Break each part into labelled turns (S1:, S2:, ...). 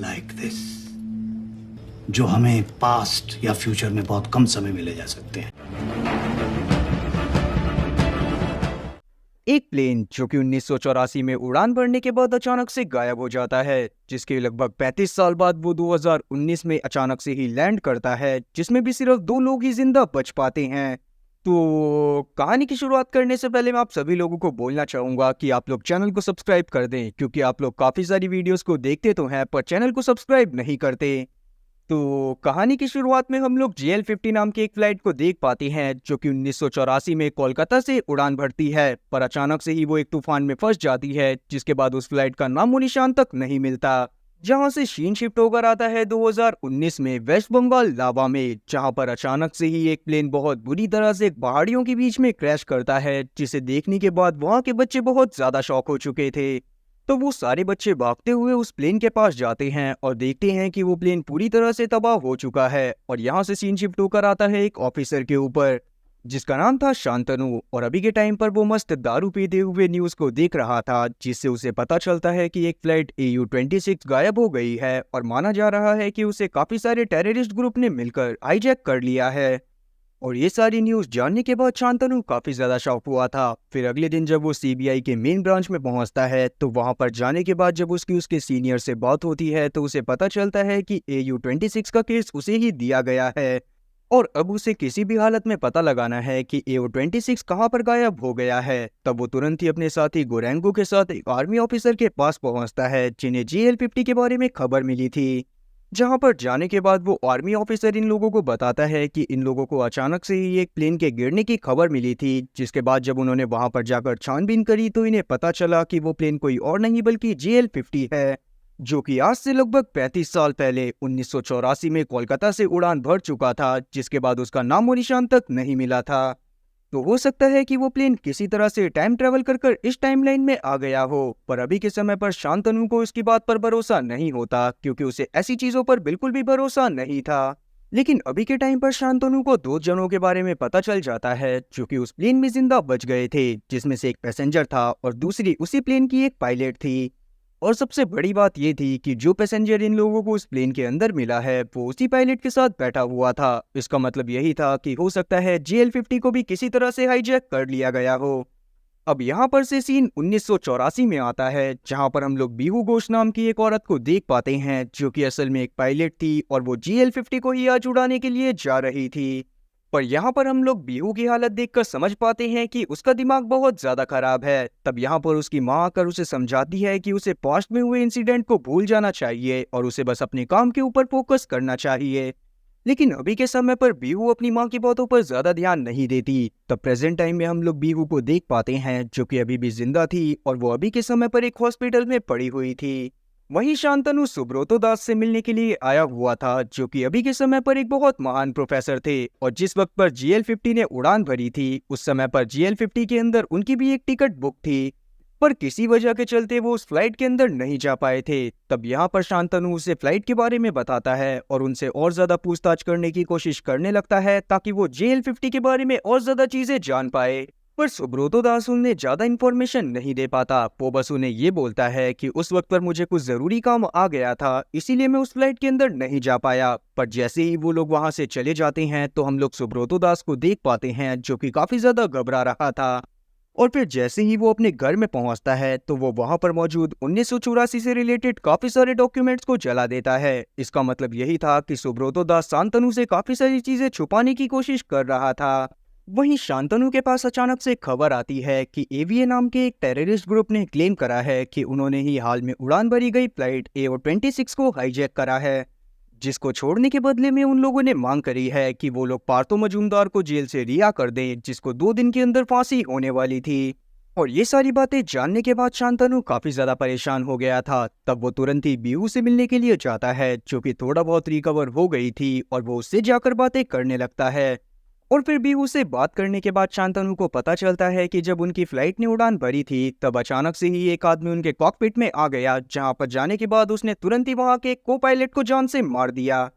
S1: Like this, जो हमें past या फ्यूचर में बहुत कम समय में ले जा सकते हैं।
S2: एक प्लेन जो कि 1984 में उड़ान भरने के बाद अचानक से गायब हो जाता है, जिसके लगभग 35 साल बाद वो 2019 में अचानक से ही लैंड करता है, जिसमें भी सिर्फ 2 लोग ही जिंदा बच पाते हैं। तो कहानी की शुरुआत करने से पहले मैं आप सभी लोगों को बोलना चाहूंगा कि आप लोग चैनल को सब्सक्राइब कर दें, क्योंकि आप लोग काफी सारी वीडियोस को देखते तो हैं पर चैनल को सब्सक्राइब नहीं करते। तो कहानी की शुरुआत में हम लोग JL-50 नाम की एक फ्लाइट को देख पाते हैं, जो कि 1984 में कोलकाता से उड़ान भरती है, पर अचानक से ही वो एक तूफान में फंस जाती है, जिसके बाद उस फ्लाइट का नामो निशान तक नहीं मिलता। जहां से सीन शिफ्ट होकर आता है 2019 में वेस्ट बंगाल लावा में, जहां पर अचानक से ही एक प्लेन बहुत बुरी तरह से पहाड़ियों के बीच में क्रैश करता है, जिसे देखने के बाद वहां के बच्चे बहुत ज्यादा शॉक हो चुके थे। तो वो सारे बच्चे भागते हुए उस प्लेन के पास जाते हैं और देखते हैं कि वो प्लेन पूरी तरह से तबाह हो चुका है। और यहाँ से सीन शिफ्ट होकर आता है एक ऑफिसर के ऊपर, जिसका नाम था शांतनु, और अभी के टाइम पर वो मस्त दारू पीते हुए न्यूज को देख रहा था, जिससे उसे पता चलता है कि एक फ्लाइट AU-26 गायब हो गई है और माना जा रहा है कि उसे काफी सारे टेररिस्ट ग्रुप ने मिलकर हाईजैक कर लिया है। और ये सारी न्यूज जानने के बाद शांतनु काफी ज्यादा शॉक हुआ था। फिर अगले दिन जब वो CBI के मेन ब्रांच में पहुंचता है, तो वहां पर जाने के बाद जब उसके सीनियर से बात होती है, तो उसे पता चलता है कि AU-26 का केस उसे ही दिया गया है और अब उसे किसी भी हालत में पता लगाना है कि AU-26 कहाँ पर गायब हो गया है। तब वो तुरंत ही अपने साथी गोरेंगो के साथ एक आर्मी ऑफिसर के पास पहुंचता है, जिन्हें JL-50 के बारे में खबर मिली थी। जहां पर जाने के बाद वो आर्मी ऑफिसर इन लोगों को बताता है कि इन लोगों को अचानक से ही एक प्लेन के गिरने की खबर मिली थी, जिसके बाद जब उन्होंने वहां पर जाकर छानबीन करी तो इन्हें पता चला कि वो प्लेन कोई और नहीं बल्कि JL-50 है, जो कि आज से लगभग 35 साल पहले 1984 में कोलकाता से उड़ान भर चुका था, जिसके बाद उसका नामो निशान तक नहीं मिला था। तो हो सकता है कि वो प्लेन किसी तरह से टाइम ट्रेवल कर इस टाइमलाइन में आ गया हो, पर अभी के समय पर शांतनु को इसकी बात पर भरोसा नहीं होता, क्योंकि उसे ऐसी चीजों पर बिल्कुल भी भरोसा नहीं था। लेकिन अभी के टाइम पर शांतनु को 2 जनों के बारे में पता चल जाता है, जो कि उस प्लेन में जिंदा बच गए थे, जिसमें से एक पैसेंजर था और दूसरी उसी प्लेन की एक पायलट थी। और सबसे बड़ी बात यह थी कि जो पैसेंजर इन लोगों को उस प्लेन के अंदर मिला है, वो उसी पायलट के साथ बैठा हुआ था। इसका मतलब यही था कि हो सकता है JL-50 को भी किसी तरह से हाईजैक कर लिया गया हो। अब यहाँ पर से सीन 1984 में आता है, जहाँ पर हम लोग बिहू घोष नाम की एक औरत को देख पाते हैं, जो कि असल में एक पायलट थी और वो JL-50 को ही आज उड़ाने के लिए जा रही थी। पर यहाँ पर हम लोग बिहू की हालत देखकर समझ पाते हैं कि उसका दिमाग बहुत ज्यादा खराब है। तब यहाँ पर उसकी माँ आकर उसे समझाती है कि उसे पास्ट में हुए इंसिडेंट को भूल जाना चाहिए और उसे बस अपने काम के ऊपर फोकस करना चाहिए। लेकिन अभी के समय पर बिहू अपनी माँ की बातों पर ज्यादा ध्यान नहीं देती। तब प्रेजेंट टाइम में हम लोग बिहू को देख पाते हैं, जो कि अभी भी जिंदा थी और वो अभी के समय पर एक हॉस्पिटल में पड़ी हुई थी। वहीं शांतनु सुब्रतो दास से मिलने के लिए आया हुआ था, जो कि अभी के समय पर एक बहुत महान प्रोफेसर थे। और जिस वक्त पर JL-50 ने उड़ान भरी थी, उस समय पर JL-50 के अंदर उनकी भी एक टिकट बुक थी, पर किसी वजह के चलते वो उस फ्लाइट के अंदर नहीं जा पाए थे। तब यहाँ पर शांतनु उसे फ्लाइट के बारे में बताता है और उनसे और ज्यादा पूछताछ करने की कोशिश करने लगता है, ताकि वो JL-50 के बारे में और ज्यादा चीजें जान पाए। पर सुब्रतो दास उन्हें ज्यादा इन्फॉर्मेशन नहीं दे पाता। वो बस उन्हें ये बोलता है कि उस वक्त पर मुझे कुछ जरूरी काम आ गया था, इसीलिए मैं उस फ्लाइट के अंदर नहीं जा पाया। पर जैसे ही वो लोग वहां से चले जाते हैं, तो हम लोग सुब्रतो दास को देख पाते हैं, जो कि काफी ज्यादा घबरा रहा था। और फिर जैसे ही वो अपने घर में पहुंचता है, तो वो वहां पर मौजूद 1984 से रिलेटेड काफी सारे डॉक्यूमेंट्स को जला देता है। इसका मतलब यही था कि सुब्रतो दास शांतनु से काफी सारी चीजें छुपाने की कोशिश कर रहा था। वहीं शांतनु के पास अचानक से खबर आती है कि AVA नाम के एक टेररिस्ट ग्रुप ने क्लेम करा है कि उन्होंने ही हाल में उड़ान भरी गई फ्लाइट AO-26 को हाईजैक करा है, जिसको छोड़ने के बदले में उन लोगों ने मांग करी है कि वो लोग पार्थो मजूमदार को जेल से रिहा कर दें, जिसको 2 दिन के अंदर फांसी होने वाली थी। और ये सारी बातें जानने के बाद शांतनु काफी ज्यादा परेशान हो गया था। तब वो तुरंत ही बिहू से मिलने के लिए जाता है, जो कि थोड़ा बहुत रिकवर हो गई थी, और वो उससे जाकर बातें करने लगता है। और फिर बिहू से बात करने के बाद शांतनु को पता चलता है कि जब उनकी फ्लाइट ने उड़ान भरी थी, तब अचानक से ही एक आदमी उनके कॉकपिट में आ गया, जहां पर जाने के बाद उसने तुरंत ही वहां के को पायलट को जान से मार दिया।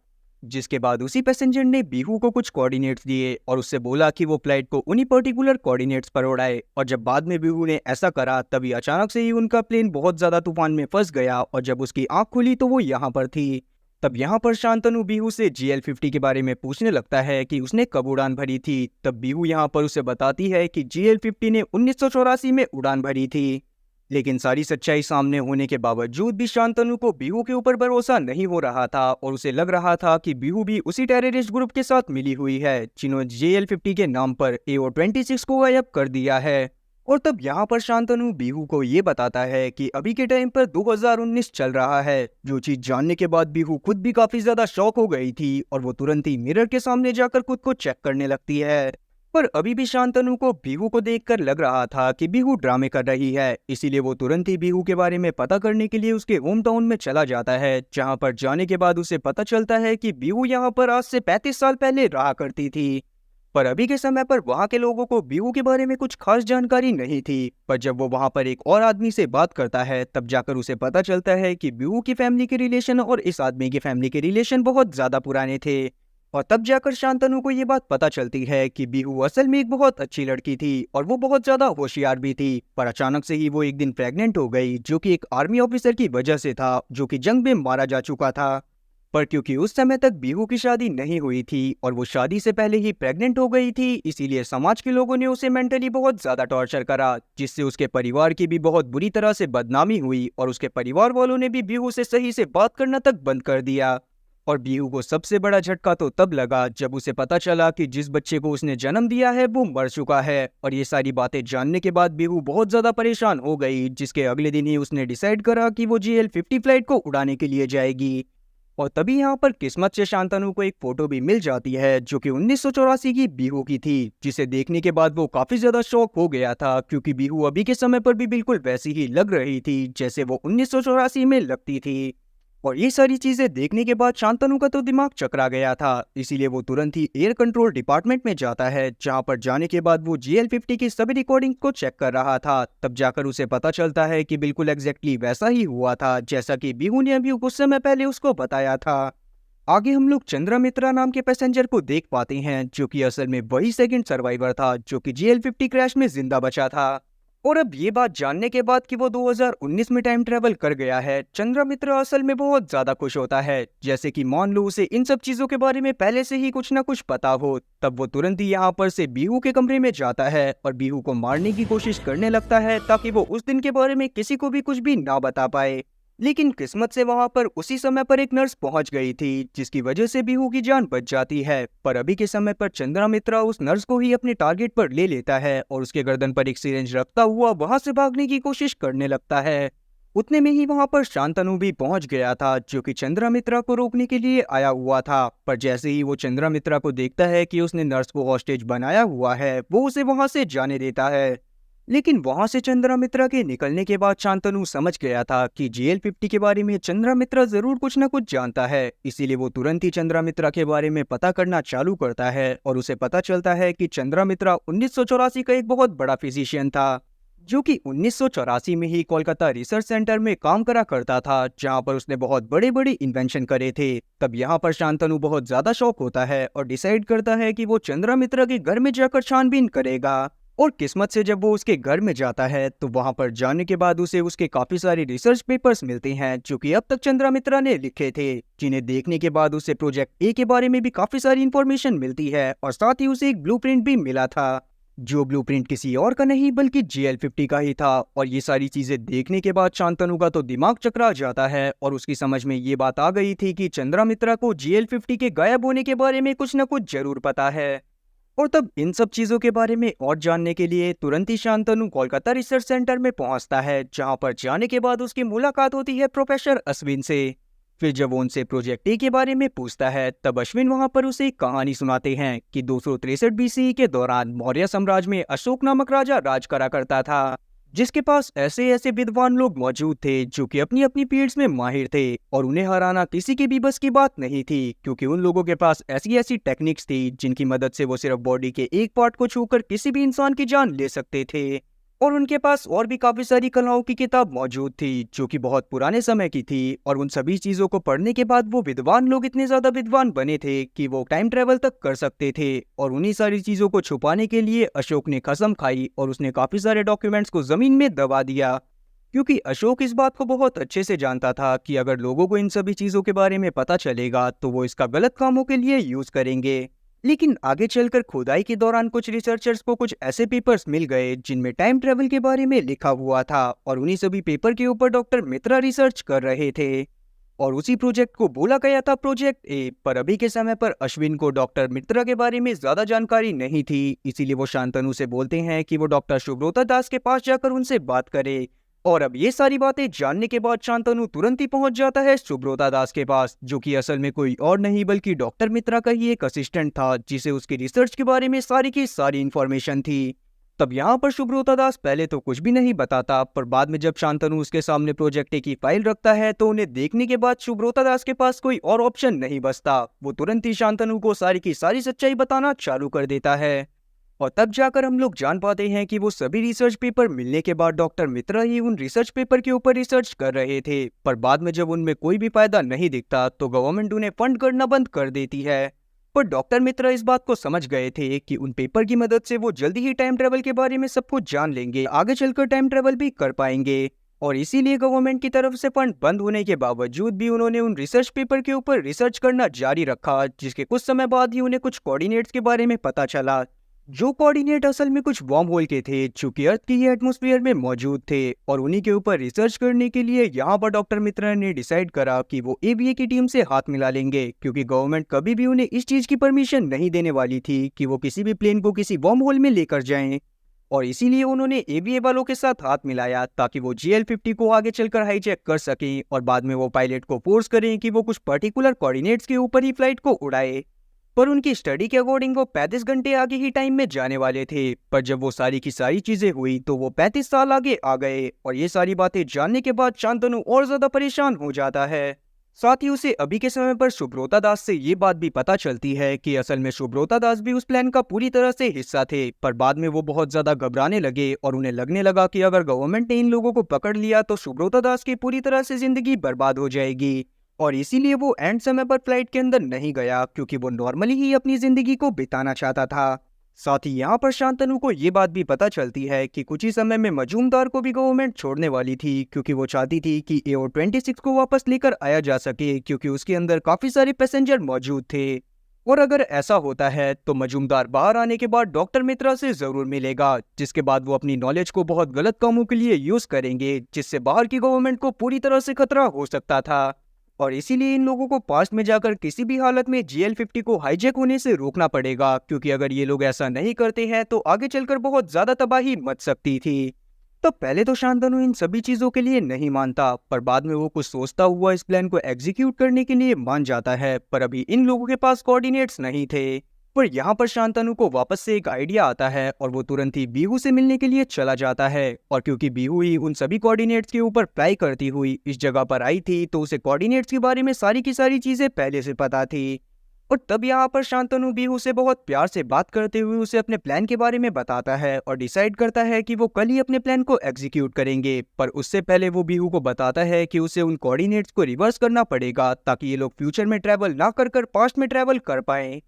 S2: जिसके बाद उसी पैसेंजर ने बीहू को कुछ कोऑर्डिनेट्स दिए और उससे बोला कि वो फ्लाइट को उन्हीं पर्टिकुलर कोऑर्डिनेट्स पर उड़ाए। और जब बाद में बीहू ने ऐसा करा तभी अचानक से ही उनका प्लेन बहुत ज्यादा तूफान में फंस गया और जब उसकी आंख खुली तो वो यहाँ पर थी। तब यहाँ पर शांतनु बीहू से GL-50 के बारे में पूछने लगता है कि उसने कब उड़ान भरी थी। तब बीहू यहाँ पर उसे बताती है कि GL-50 ने 1984 में उड़ान भरी थी। लेकिन सारी सच्चाई सामने होने के बावजूद भी शांतनु को बीहू के ऊपर भरोसा नहीं हो रहा था और उसे लग रहा था कि बीहू भी उसी टेररिस्ट ग्रुप के साथ मिली हुई है जिन्होंने GL-50 के नाम पर AO-26 को गायब कर दिया है। और तब यहाँ पर शांतनु बीहू को ये बताता है कि अभी के टाइम पर 2019 चल रहा है। जो चीज जानने के बाद बीहू खुद भी काफी ज्यादा शॉक हो गई थी और वो तुरंत ही मिरर के सामने जाकर खुद को चेक करने लगती है। पर अभी भी शांतनु को बीहू को देखकर लग रहा था कि बीहू ड्रामे कर रही है, इसीलिए वो तुरंत ही बीहू के बारे में पता करने के लिए उसके होम टाउन में चला जाता है, जहां पर जाने के बाद उसे पता चलता है कि बीहू यहाँ पर आज से 35 साल पहले रहा करती थी। पर अभी के समय पर वहां के लोगों को बीहू के बारे में कुछ खास जानकारी नहीं थी। पर जब वो वहां पर एक और आदमी से बात करता है तब जाकर उसे पता चलता है कि बीहू की फैमिली के रिलेशन और इस आदमी की फैमिली के रिलेशन बहुत ज्यादा पुराने थे। और तब जाकर शांतनु को ये बात पता चलती है कि बीहू असल में एक बहुत अच्छी लड़की थी और वो बहुत ज्यादा होशियार भी थी। पर अचानक से ही वो एक दिन प्रेग्नेंट हो गई, जो कि एक आर्मी ऑफिसर की वजह से था जो कि जंग में मारा जा चुका था। पर क्योंकि उस समय तक बीहू की शादी नहीं हुई थी और वो शादी से पहले ही प्रेग्नेंट हो गई थी, इसीलिए समाज के लोगों ने उसे मेंटली बहुत ज्यादा टॉर्चर करा, जिससे उसके परिवार की भी बहुत बुरी तरह से बदनामी हुई और उसके परिवार वालों ने भी बीहू से सही से बात करना तक बंद कर दिया। और बीहू को सबसे बड़ा झटका तो तब लगा जब उसे पता चला कि जिस बच्चे को उसने जन्म दिया है वो मर चुका है। और ये सारी बातें जानने के बाद बीहू बहुत ज्यादा परेशान हो गई, जिसके अगले दिन ही उसने डिसाइड करा कि वो GL-50 फ्लाइट को उड़ाने के लिए जाएगी। और तभी यहाँ पर किस्मत से शांतनु को एक फोटो भी मिल जाती है जो कि 1984 की बीहू की थी, जिसे देखने के बाद वो काफी ज्यादा शॉक हो गया था, क्योंकि बीहू अभी के समय पर भी बिल्कुल वैसी ही लग रही थी जैसे वो 1984 में लगती थी। और ये सारी चीजें देखने के बाद शांतनु का तो दिमाग चकरा गया था, इसीलिए वो तुरंत ही एयर कंट्रोल डिपार्टमेंट में जाता है, जहां पर जाने के बाद वो GL-50 की सभी रिकॉर्डिंग को चेक कर रहा था। तब जाकर उसे पता चलता है कि बिल्कुल एग्जैक्टली वैसा ही हुआ था जैसा कि बीहू ने अभी कुछ समय पहले उसको बताया था। आगे हम लोग चंद्रमित्रा नाम के पैसेंजर को देख पाते हैं, जो कि असल में वही सेकंड सर्वाइवर था जो कि GL-50 क्रैश में जिंदा बचा था। और अब ये बात जानने के बाद कि वो 2019 में टाइम ट्रेवल कर गया है, चंद्रमित्रा असल में बहुत ज्यादा खुश होता है, जैसे कि मान लो उसे इन सब चीजों के बारे में पहले से ही कुछ ना कुछ पता हो। तब वो तुरंत ही यहाँ पर से बीहू के कमरे में जाता है और बीहू को मारने की कोशिश करने लगता है, ताकि वो उस दिन के बारे में किसी को भी कुछ भी ना बता पाए। लेकिन किस्मत से वहां पर उसी समय पर एक नर्स पहुंच गई थी, जिसकी वजह से बीहू की जान बच जाती है। पर अभी के समय पर चंद्रमित्रा उस नर्स को ही अपने टारगेट पर ले लेता है और उसके गर्दन पर एक सिरिंज रखता हुआ वहां से भागने की कोशिश करने लगता है। उतने में ही वहां पर शांतनु भी पहुंच गया था, जो कि चंद्रमित्रा को रोकने के लिए आया हुआ था। पर जैसे ही वो चंद्रमित्रा को देखता है कि उसने नर्स को हॉस्टेज बनाया हुआ है, वो उसे वहां से जाने देता है। लेकिन वहां से चंद्रमित्रा के निकलने के बाद शांतनु समझ गया था कि GL-50 के बारे में चंद्रमित्रा जरूर कुछ न कुछ जानता है, इसीलिए वो तुरंत ही चंद्रमित्रा के बारे में पता करना चालू करता है और उसे पता चलता है कि चंद्रमित्रा 1984 का एक बहुत बड़ा फिजिशियन था, जो कि 1984 में ही कोलकाता रिसर्च सेंटर में काम करा करता था, जहां पर उसने बहुत बड़े बड़े इन्वेंशन करे थे। तब यहाँ पर शांतनु बहुत ज्यादा शॉक होता है और डिसाइड करता है कि वो चंद्रमित्रा के घर में जाकर छानबीन करेगा। और किस्मत से जब वो उसके घर में जाता है तो वहां पर जाने के बाद उसे उसके काफी सारे रिसर्च पेपर्स मिलते हैं, जो कि अब तक चंद्रमित्रा ने लिखे थे, जिन्हें देखने के बाद उसे प्रोजेक्ट ए के बारे में भी काफी सारी इंफॉर्मेशन मिलती है और साथ ही उसे एक ब्लूप्रिंट भी मिला था, जो ब्लूप्रिंट किसी और का नहीं बल्कि GL-50 का ही था। और ये सारी चीजें देखने के बाद शांतनु का तो दिमाग चकरा जाता है और उसकी समझ में ये बात आ गई थी कि चंद्रमित्रा को GL-50 के गायब होने के बारे में कुछ न कुछ जरूर पता है। और तब इन सब चीजों के बारे में और जानने के लिए तुरंत ही शांतनु कोलकाता रिसर्च सेंटर में पहुंचता है, जहां पर जाने के बाद उसकी मुलाकात होती है प्रोफेसर अश्विन से। फिर जब वो उनसे प्रोजेक्ट ए के बारे में पूछता है तब अश्विन वहां पर उसे एक कहानी सुनाते हैं कि 263 BCE के दौरान मौर्य साम्राज्य में अशोक नामक राजा राज करा करता था, जिसके पास ऐसे ऐसे विद्वान लोग मौजूद थे जो कि अपनी अपनी फील्ड्स में माहिर थे और उन्हें हराना किसी के भी बस की बात नहीं थी, क्योंकि उन लोगों के पास ऐसी ऐसी टेक्निक्स थी जिनकी मदद से वो सिर्फ बॉडी के एक पार्ट को छूकर किसी भी इंसान की जान ले सकते थे। और उनके पास और भी काफी सारी कलाओं की किताब मौजूद थी जो कि बहुत पुराने समय की थी। और उन सभी चीजों को पढ़ने के बाद वो विद्वान लोग इतने ज्यादा विद्वान बने थे कि वो टाइम ट्रेवल तक कर सकते थे। और उन्हीं सारी चीजों को छुपाने के लिए अशोक ने कसम खाई और उसने काफी सारे डॉक्यूमेंट्स को जमीन में दबा दिया, क्योंकि अशोक इस बात को बहुत अच्छे से जानता था कि अगर लोगों को इन सभी चीजों के बारे में पता चलेगा तो वो इसका गलत कामों के लिए यूज करेंगे। लेकिन आगे चलकर खुदाई के दौरान कुछ रिसर्चर्स को कुछ ऐसे पेपर्स मिल गए जिनमें टाइम ट्रेवल के बारे में लिखा हुआ था, और उन्हीं सभी पेपर के ऊपर डॉक्टर मित्रा रिसर्च कर रहे थे। और उसी प्रोजेक्ट को बोला गया था प्रोजेक्ट ए। पर अभी के समय पर अश्विन को डॉक्टर मित्रा के बारे में ज्यादा जानकारी नहीं थी, इसीलिए वो शांतनु से बोलते हैं कि वो डॉक्टर सुब्रता दास के पास जाकर उनसे बात करे। और अब ये सारी बातें जानने के बाद शांतनु तुरंत ही पहुंच जाता है सुब्रता दास के पास, जो कि असल में कोई और नहीं बल्कि डॉक्टर मित्रा का ही एक असिस्टेंट था जिसे उसकी रिसर्च के बारे में सारी की सारी इन्फॉर्मेशन थी। तब यहाँ पर सुब्रता दास पहले तो कुछ भी नहीं बताता, पर बाद में जब शांतनु उसके सामने प्रोजेक्ट ए की फाइल रखता है तो उन्हें देखने के बाद सुब्रता दास के पास कोई और ऑप्शन नहीं बचता। वो तुरंत ही शांतनु को सारी की सारी सच्चाई बताना चालू कर देता है। और तब जाकर हम लोग जान पाते हैं कि वो सभी रिसर्च पेपर मिलने के बाद डॉक्टर मित्रा ही उन रिसर्च पेपर के ऊपर रिसर्च कर रहे थे। पर बाद में जब उनमें कोई भी फायदा नहीं दिखता तो गवर्नमेंट उन्हें फंड करना बंद कर देती है। पर डॉक्टर मित्रा इस बात को समझ गए थे कि उन पेपर की मदद से वो जल्दी ही टाइम ट्रेवल के बारे में सब कुछ जान लेंगे, आगे चलकर टाइम ट्रेवल भी कर पाएंगे। और इसीलिए गवर्नमेंट की तरफ से फंड बंद होने के बावजूद भी उन्होंने उन रिसर्च पेपर के ऊपर रिसर्च करना जारी रखा, जिसके कुछ समय बाद ही उन्हें कुछ कोऑर्डिनेट्स के बारे में पता चला, जो कोऑर्डिनेट असल में कुछ वार्म होल के थे जो कि अर्थ की ही एटमॉस्फेयर में मौजूद थे। और उन्हीं के ऊपर रिसर्च करने के लिए यहाँ पर डॉक्टर मित्रा ने डिसाइड करा कि वो एबीए की टीम से हाथ मिला लेंगे, क्योंकि गवर्नमेंट कभी भी उन्हें इस चीज की परमिशन नहीं देने वाली थी कि वो किसी भी प्लेन को किसी वार्म होल में लेकर जाएं। और इसीलिए उन्होंने एबीए वालों के साथ हाथ मिलाया ताकि वो GL-50 को आगे चलकर हाईजैक कर सकें और बाद में वो पायलट को फोर्स करें कि वो कुछ पर्टिकुलर कोऑर्डिनेट्स के ऊपर ही फ्लाइट को उड़ाए। पर उनकी स्टडी के अकॉर्डिंग वो 35 घंटे आगे ही टाइम में जाने वाले थे। पर जब वो सारी की सारी चीजें हुई तो वो 35 साल आगे आ गए। और ये सारी बातें जानने के बाद शांतनु और ज्यादा परेशान हो जाता है। साथ ही उसे अभी के समय पर सुब्रता दास से ये बात भी पता चलती है कि असल में सुब्रता दास भी उस प्लान का पूरी तरह से हिस्सा थे। पर बाद में वो बहुत ज्यादा घबराने लगे और उन्हें लगने लगा कि अगर गवर्नमेंट ने इन लोगों को पकड़ लिया तो सुब्रता दास की पूरी तरह से जिंदगी बर्बाद हो जाएगी। और इसीलिए वो एंड समय पर फ्लाइट के अंदर नहीं गया, क्योंकि वो नॉर्मली ही अपनी जिंदगी को बिताना चाहता था। साथ ही यहाँ पर शांतनु को ये बात भी पता चलती है कि कुछ ही समय में मजूमदार को भी गवर्नमेंट छोड़ने वाली थी, क्योंकि वो चाहती थी कि AO-26 को वापस लेकर आया जा सके, क्योंकि उसके अंदर काफी सारे पैसेंजर मौजूद थे। और अगर ऐसा होता है तो मजूमदार बाहर आने के बाद डॉक्टर मित्रा से जरूर मिलेगा, जिसके बाद वो अपनी नॉलेज को बहुत गलत कामों के लिए यूज करेंगे, जिससे बाहर की गवर्नमेंट को पूरी तरह से खतरा हो सकता था। और इसीलिए इन लोगों को पास्ट में जाकर किसी भी हालत में GL-50 को हाईजैक होने से रोकना पड़ेगा, क्योंकि अगर ये लोग ऐसा नहीं करते हैं तो आगे चलकर बहुत ज्यादा तबाही मच सकती थी। तो पहले तो शांतनु इन सभी चीजों के लिए नहीं मानता, पर बाद में वो कुछ सोचता हुआ इस प्लान को एग्जीक्यूट करने के लिए मान जाता है। पर अभी इन लोगों के पास कोऑर्डिनेट्स नहीं थे। पर यहाँ पर शांतनु को वापस से एक आइडिया आता है और वो तुरंत ही बीहू से मिलने के लिए चला जाता है। और क्योंकि बीहू ही उन सभी कोऑर्डिनेट्स के ऊपर फ्लाई करती हुई इस जगह पर आई थी तो उसे कोऑर्डिनेट्स के बारे में सारी की सारी चीजें पहले से पता थी। और तब यहाँ पर शांतनु बीहू से बहुत प्यार से बात करते हुए उसे अपने प्लान के बारे में बताता है और डिसाइड करता है कि वो कल ही अपने प्लान को एग्जीक्यूट करेंगे। पर उससे पहले वो बीहू को बताता है कि उसे उन कोऑर्डिनेट्स को रिवर्स करना पड़ेगा ताकि ये लोग फ्यूचर में ट्रैवल ना कर पास्ट में ट्रैवल कर पाए।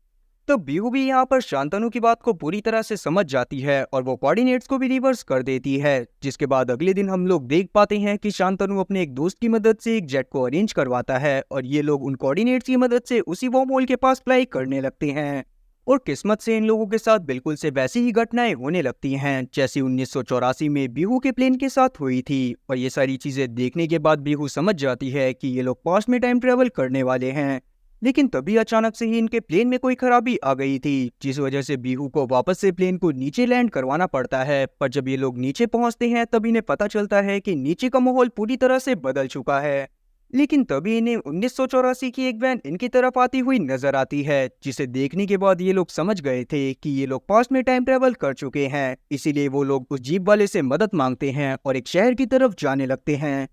S2: तो बीहू भी यहाँ पर शांतनु की बात को पूरी तरह से समझ जाती है और वो कोऑर्डिनेट्स को भी रिवर्स कर देती है, जिसके बाद अगले दिन हम लोग देख पाते हैं कि शांतनु अपने एक दोस्त की मदद से एक जेट को अरेंज करवाता है और ये लोग उन कोऑर्डिनेट्स की मदद से उसी वर्म होल के पास फ्लाई करने लगते हैं। और किस्मत से इन लोगों के साथ बिल्कुल से वैसी ही घटनाएं होने लगती हैं जैसी 1984 में बीहू के प्लेन के साथ हुई थी। और ये सारी चीजें देखने के बाद बीहू समझ जाती है कि ये लोग पास्ट में टाइम ट्रेवल करने वाले हैं। लेकिन तभी अचानक से ही इनके प्लेन में कोई खराबी आ गई थी, जिस वजह से बीहू को वापस से प्लेन को नीचे लैंड करवाना पड़ता है। पर जब ये लोग नीचे पहुंचते हैं तब इन्हें पता चलता है कि नीचे का माहौल पूरी तरह से बदल चुका है। लेकिन तभी इन्हें 1984 की एक वैन इनकी तरफ आती हुई नजर आती है, जिसे देखने के बाद ये लोग समझ गए थे कि ये लोग पास्ट में टाइम ट्रेवल कर चुके हैं। इसीलिए वो लोग उस जीप वाले से मदद मांगते हैं और एक शहर की तरफ जाने लगते हैं।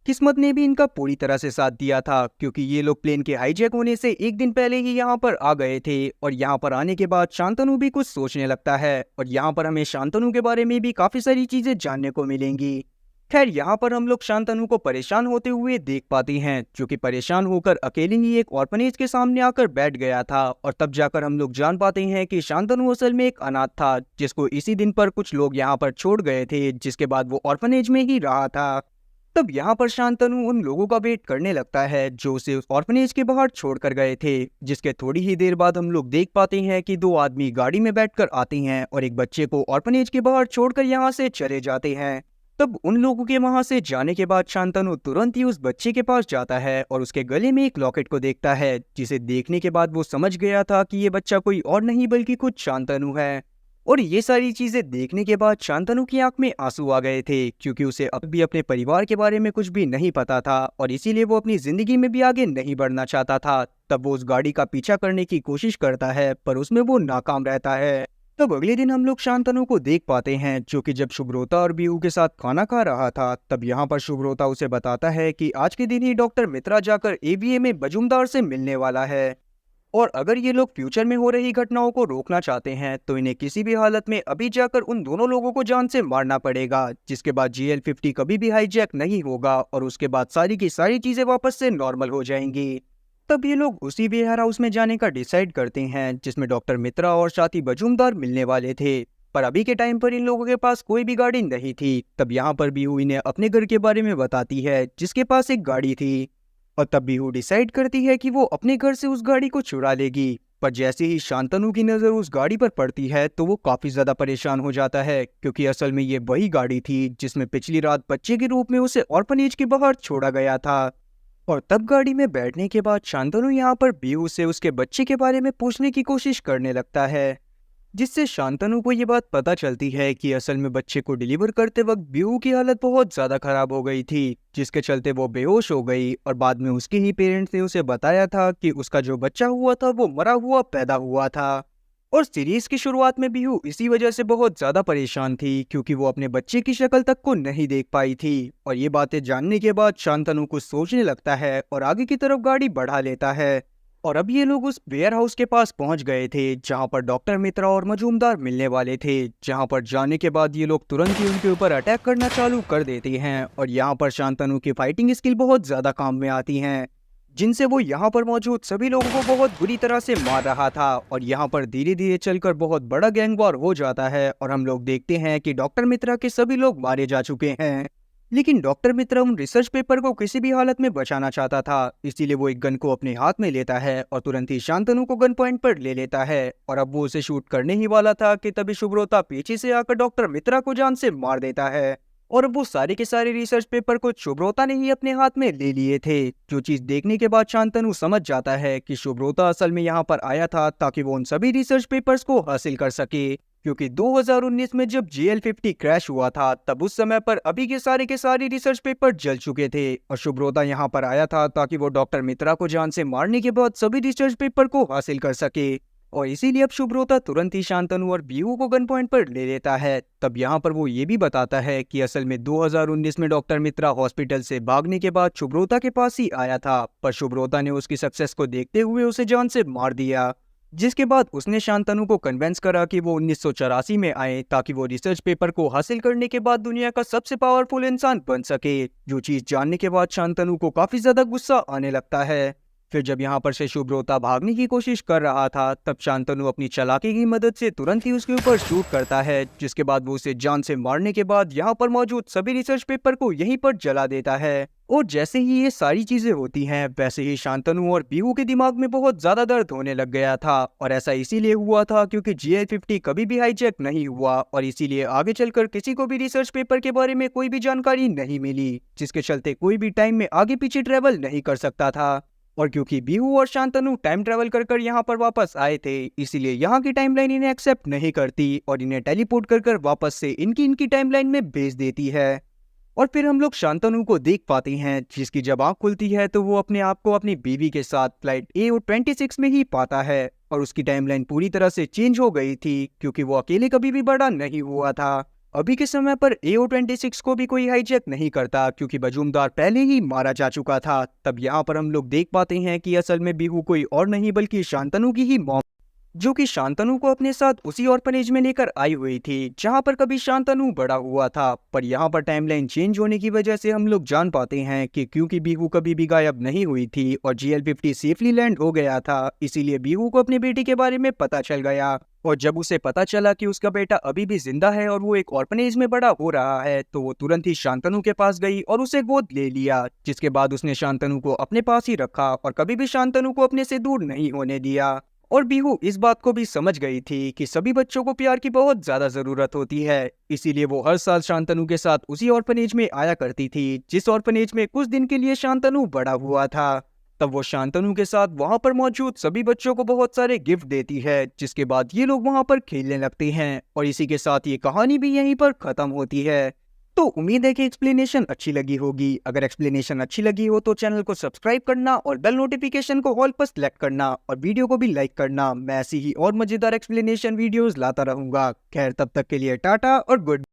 S2: किस्मत ने भी इनका पूरी तरह से साथ दिया था, क्योंकि ये लोग प्लेन के हाईजैक होने से एक दिन पहले ही यहाँ पर आ गए थे। और यहाँ पर आने के बाद शांतनु भी कुछ सोचने लगता है और यहाँ पर हमें शांतनु के बारे में भी काफी सारी चीजें जानने को मिलेंगी। खैर, यहाँ पर हम लोग शांतनु को परेशान होते हुए देख पाते हैं, जो कि परेशान होकर अकेले ही एक ऑर्फनेज के सामने आकर बैठ गया था। और तब जाकर हम लोग जान पाते हैं कि शांतनु असल में एक अनाथ था, जिसको इसी दिन पर कुछ लोग यहाँ पर छोड़ गए थे, जिसके बाद वो ऑर्फनेज में ही रहा था। तब यहाँ पर शांतनु उन लोगों का वेट करने लगता है जो उसे उस ऑर्फनेज के बाहर छोड़कर गए थे, जिसके थोड़ी ही देर बाद हम लोग देख पाते हैं कि दो आदमी गाड़ी में बैठकर आते हैं और एक बच्चे को ऑर्फनेज के बाहर छोड़कर यहाँ से चले जाते हैं। तब उन लोगों के वहां से जाने के बाद शांतनु तुरंत ही उस बच्चे के पास जाता है और उसके गले में एक लॉकेट को देखता है, जिसे देखने के बाद वो समझ गया था कि ये बच्चा कोई और नहीं बल्कि खुद शांतनु है। और ये सारी चीजें देखने के बाद शांतनु की आंख में आंसू आ गए थे, क्योंकि उसे अब भी अपने परिवार के बारे में कुछ भी नहीं पता था और इसीलिए वो अपनी जिंदगी में भी आगे नहीं बढ़ना चाहता था। तब वो उस गाड़ी का पीछा करने की कोशिश करता है, पर उसमें वो नाकाम रहता है। तब अगले दिन हम लोग शांतनु को देख पाते हैं, जो कि जब शुभ्रोता और बीहू के साथ खाना खा रहा था, तब यहाँ पर शुभ्रोता उसे बताता है कि आज के दिन ही डॉक्टर मित्रा जाकर एवीए में मजूमदार से मिलने वाला है और अगर ये लोग फ्यूचर में हो रही घटनाओं को रोकना चाहते हैं तो इन्हें किसी भी हालत में अभी जाकर उन दोनों लोगों को जान से मारना पड़ेगा, जिसके बाद GL50 कभी भी हाईजैक नहीं होगा और उसके बाद सारी की सारी चीजें वापस से नॉर्मल हो जाएंगी। तब ये लोग उसी वेयर हाउस में जाने का डिसाइड करते हैं, जिसमें डॉक्टर मित्रा और साथी मजूमदार मिलने वाले थे। पर अभी के टाइम पर इन लोगों के पास कोई भी गाड़ी नहीं थी। तब यहाँ पर बीहू इन्हें अपने घर के बारे में बताती है, जिसके पास एक गाड़ी थी। और तब बीहू डिसाइड करती है कि वो अपने घर से उस गाड़ी को चुरा लेगी। पर जैसे ही शांतनु की नजर उस गाड़ी पर पड़ती है तो वो काफी ज्यादा परेशान हो जाता है, क्योंकि असल में ये वही गाड़ी थी जिसमें पिछली रात बच्चे के रूप में उसे ऑर्फनेज के बाहर छोड़ा गया था। और तब गाड़ी में बैठने के बाद शांतनु यहाँ पर बीहू से उसके बच्चे के बारे में पूछने की कोशिश करने लगता है, जिससे शांतनु को ये बात पता चलती है कि असल में बच्चे को डिलीवर करते वक्त बीहू की हालत बहुत ज्यादा खराब हो गई थी, जिसके चलते वो बेहोश हो गई। और बाद में उसके ही पेरेंट्स ने उसे बताया था कि उसका जो बच्चा हुआ था वो मरा हुआ पैदा हुआ था। और सीरीज की शुरुआत में बीहू इसी वजह से बहुत ज्यादा परेशान थी, क्योंकि वो अपने बच्चे की शक्ल तक को नहीं देख पाई थी। और ये बातें जानने के बाद शांतनु कुछ सोचने लगता है और आगे की तरफ गाड़ी बढ़ा लेता है। और अब ये लोग उस वेयर हाउस के पास पहुंच गए थे, जहां पर डॉक्टर मित्रा और मजूमदार मिलने वाले थे। जहां पर जाने के बाद ये लोग तुरंत ही उनके ऊपर अटैक करना चालू कर देते हैं। और यहाँ पर शांतनु की फाइटिंग स्किल बहुत ज्यादा काम में आती हैं, जिनसे वो यहाँ पर मौजूद सभी लोगों को बहुत बुरी तरह से मार रहा था। और यहाँ पर धीरे धीरे चलकर बहुत बड़ा गैंग वॉर हो जाता है और हम लोग देखते हैं कि डॉक्टर मित्रा के सभी लोग मारे जा चुके हैं। लेकिन डॉक्टर मित्रा उन रिसर्च पेपर को किसी भी हालत में बचाना चाहता था, इसीलिए वो एक गन को अपने हाथ में लेता है और तुरंत ही शांतनु को गन पॉइंट पर ले लेता है। और अब वो उसे शूट करने ही वाला था कि तभी शुभ्रोता पीछे से आकर डॉक्टर मित्रा को जान से मार देता है। और अब वो सारे के सारे रिसर्च पेपर को शुभ्रोता ने ही अपने हाथ में ले लिए थे। जो चीज देखने के बाद शांतनु समझ जाता है कि शुभ्रोता असल में यहाँ पर आया था ताकि वो उन सभी रिसर्च पेपर्स को हासिल कर सके, क्योंकि 2019 में जब GL50 क्रैश हुआ था तब उस समय पर अभी के सारे रिसर्च पेपर जल चुके थे। और शुभ्रोता यहाँ पर आया था ताकि वो डॉक्टर मित्रा को जान से मारने के बाद सभी रिसर्च पेपर को हासिल कर सके। और इसीलिए अब शुभ्रोता तुरंत ही शांतनु और बीहू को गन पॉइंट पर ले लेता है। तब यहाँ पर वो ये भी बताता है कि असल में 2019 में डॉक्टर मित्रा हॉस्पिटल से भागने के बाद शुभ्रोता के पास ही आया था, पर शुभ्रोता ने उसकी सक्सेस को देखते हुए उसे जान से मार दिया। जिसके बाद उसने शांतनु को कन्विंस करा कि वो 1984 में आए ताकि वो रिसर्च पेपर को हासिल करने के बाद दुनिया का सबसे पावरफुल इंसान बन सके। जो चीज जानने के बाद शांतनु को काफी ज्यादा गुस्सा आने लगता है। फिर जब यहाँ पर से शुभ्रोता भागने की कोशिश कर रहा था तब शांतनु अपनी चालाकी की मदद से तुरंत ही उसके ऊपर शूट करता है, जिसके बाद वो उसे जान से मारने के बाद यहाँ पर मौजूद सभी रिसर्च पेपर को यहीं पर जला देता है। और जैसे ही ये सारी चीजें होती हैं वैसे ही शांतनु और बीहू के दिमाग में बहुत ज्यादा दर्द होने लग गया था। और ऐसा इसीलिए हुआ था क्योंकि GL50 कभी भी हाईजैक नहीं हुआ और इसीलिए आगे चलकर किसी को भी रिसर्च पेपर के बारे में कोई भी जानकारी नहीं मिली, जिसके चलते कोई भी टाइम में आगे पीछे ट्रेवल नहीं कर सकता था। और क्योंकि बीहू और शांतनु टाइम ट्रेवल कर यहाँ पर वापस आए थे, इसीलिए यहाँ की टाइमलाइन इन्हें एक्सेप्ट नहीं करती और इन्हें टेलीपोर्ट कर वापस से इनकी टाइमलाइन में भेज देती है। और फिर हम लोग शांतनु को देख पाते हैं, जिसकी जब आँख खुलती है तो वो अपने आप को अपनी बीवी के साथ फ्लाइट AO26 में ही पाता है। और उसकी टाइमलाइन पूरी तरह से चेंज हो गई थी, क्योंकि वो अकेले कभी भी बड़ा नहीं हुआ था। अभी के समय पर AO-26 को भी कोई हाईजैक नहीं करता क्योंकि बजूमदार पहले ही मारा जा चुका था। तब यहाँ पर हम लोग देख पाते हैं कि असल में बिहू कोई और नहीं बल्कि शांतनु की ही मॉम, जो कि शांतनु को अपने साथ उसी ऑर्फनेज में लेकर आई हुई थी जहां पर कभी शांतनु बड़ा हुआ था। पर यहाँ पर टाइमलाइन चेंज होने की वजह से हम लोग जान पाते हैं कि क्योंकि बिहू कभी भी गायब नहीं हुई थी और GL-50 सेफली लैंड हो गया था, इसीलिए बिहू को अपने बेटे के बारे में पता चल गया। और जब उसे पता चला कि उसका बेटा अभी भी जिंदा है और वो एक ऑर्फनेज में बड़ा हो रहा है, तो वो तुरंत ही शांतनु के पास गई और उसे गोद ले लिया, जिसके बाद उसने शांतनु को अपने पास ही रखा और कभी भी शांतनु को अपने से दूर नहीं होने दिया। और बिहू इस बात को भी समझ गई थी कि सभी बच्चों को प्यार की बहुत ज्यादा जरूरत होती है, इसीलिए वो हर साल शांतनु के साथ उसी ऑर्फनेज में आया करती थी जिस ऑर्फनेज में कुछ दिन के लिए शांतनु बड़ा हुआ था। तब वो शांतनु के साथ वहां पर मौजूद सभी बच्चों को बहुत सारे गिफ्ट देती है, जिसके बाद ये लोग वहां पर खेलने लगते हैं और इसी के साथ ये कहानी भी यहीं पर खत्म होती है। तो उम्मीद है कि एक्सप्लेनेशन अच्छी लगी होगी। अगर एक्सप्लेनेशन अच्छी लगी हो तो चैनल को सब्सक्राइब करना और बेल नोटिफिकेशन को ऑल पर सेलेक्ट करना और वीडियो को भी लाइक करना। मैं ऐसी ही और मजेदार एक्सप्लेनेशन वीडियोस लाता रहूंगा। खैर, तब तक के लिए टाटा और गुड।